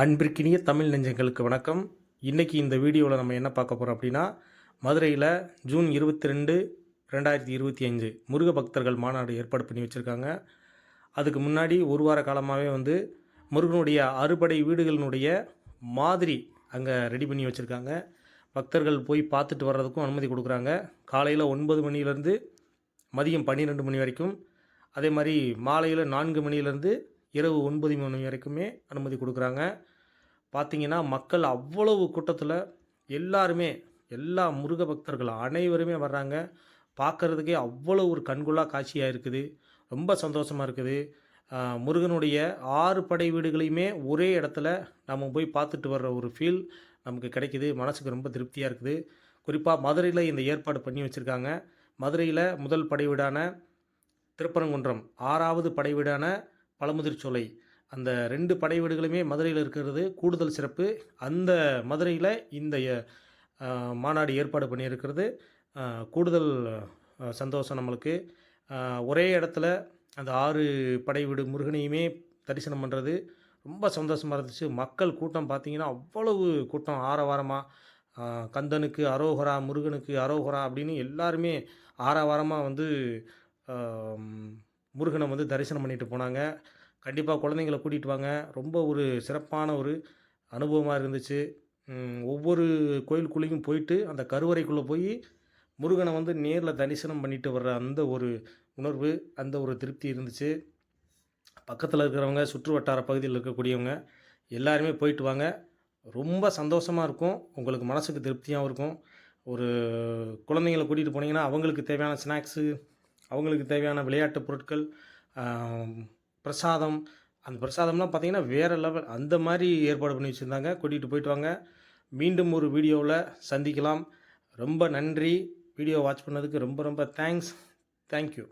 அன்பிற்கினிய தமிழ் நெஞ்சங்களுக்கு வணக்கம். இன்றைக்கி இந்த வீடியோவில் நம்ம என்ன பார்க்க போகிறோம் அப்படின்னா, மதுரையில் ஜூன் 22, 2025 முருக பக்தர்கள் மாநாடு ஏற்பாடு பண்ணி வச்சுருக்காங்க. அதுக்கு முன்னாடி ஒரு வார காலமாகவே முருகனுடைய அறுபடை வீடுகளினுடைய மாதிரி அங்கே ரெடி பண்ணி வச்சுருக்காங்க. பக்தர்கள் போய் பார்த்துட்டு வர்றதுக்கும் அனுமதி கொடுக்குறாங்க. காலையில் 9 மணிலேருந்து மதியம் 12 மணி வரைக்கும், அதே மாதிரி மாலையில் 4 மணிலேருந்து இரவு 9 மணி வரைக்குமே அனுமதி கொடுக்குறாங்க. பார்த்திங்கன்னா மக்கள் அவ்வளவு கூட்டத்தில் எல்லாருமே, எல்லா முருக பக்தர்கள் அனைவருமே வர்றாங்க. பார்க்குறதுக்கே அவ்வளோ ஒரு கண்கொள்ளா காட்சியாக இருக்குது. ரொம்ப சந்தோஷமாக இருக்குது. முருகனுடைய 6 படை வீடுகளையுமே ஒரே இடத்துல நம்ம போய் பார்த்துட்டு வர்ற ஒரு ஃபீல் நமக்கு கிடைக்கிது. மனசுக்கு ரொம்ப திருப்தியாக இருக்குது. குறிப்பாக மதுரையில் இந்த ஏற்பாடு பண்ணி வச்சுருக்காங்க. மதுரையில் முதல் படை வீடான திருப்பரங்குன்றம், 6வது படை வீடான பழமுதிர்ச்சோலை, அந்த 2 படை வீடுகளுமே மதுரையில் இருக்கிறது கூடுதல் சிறப்பு. அந்த மதுரையில் இந்த மாநாடு ஏற்பாடு பண்ணியிருக்கிறது கூடுதல் சந்தோஷம் நம்மளுக்கு. ஒரே இடத்துல அந்த 6 படை வீடு முருகனையுமே தரிசனம் பண்ணுறது ரொம்ப சந்தோஷமாக இருந்துச்சு. மக்கள் கூட்டம் பார்த்திங்கன்னா அவ்வளவு கூட்டம், ஆரவாரமாக கந்தனுக்கு அரோகரா, முருகனுக்கு அரோகரா அப்படின்னு எல்லாருமே ஆரவாரமாக முருகனை தரிசனம் பண்ணிட்டு போனாங்க. கண்டிப்பாக குழந்தைங்கள கூட்டிகிட்டு வாங்க. ரொம்ப ஒரு சிறப்பான ஒரு அனுபவமாக இருந்துச்சு. ஒவ்வொரு கோயிலுக்குள்ளேயும் போயிட்டு அந்த கருவறைக்குள்ளே போய் முருகனை நேரில் தரிசனம் பண்ணிட்டு வர்ற அந்த ஒரு உணர்வு, அந்த ஒரு திருப்தி இருந்துச்சு. பக்கத்தில் இருக்கிறவங்க, சுற்று வட்டார பகுதியில் இருக்கக்கூடியவங்க எல்லாருமே போயிட்டு வாங்க. ரொம்ப சந்தோஷமாக இருக்கும். உங்களுக்கு மனசுக்கு திருப்தியாகவும் இருக்கும். ஒரு குழந்தைங்கள கூட்டிகிட்டு போனீங்கன்னா அவங்களுக்கு தேவையான ஸ்நாக்ஸு, அவங்களுக்கு தேவையான விளையாட்டு பொருட்கள், பிரசாதம், அந்த பிரசாதம்லாம் பார்த்திங்கன்னா வேறு லெவல். அந்த மாதிரி ஏற்பாடு பண்ணி வச்சுருந்தாங்க. கூட்டிகிட்டு போயிட்டு வாங்க. மீண்டும் ஒரு வீடியோவில் சந்திக்கலாம். ரொம்ப நன்றி. வீடியோ வாட்ச் பண்ணதுக்கு ரொம்ப ரொம்ப தேங்க்ஸ். தேங்க்யூ.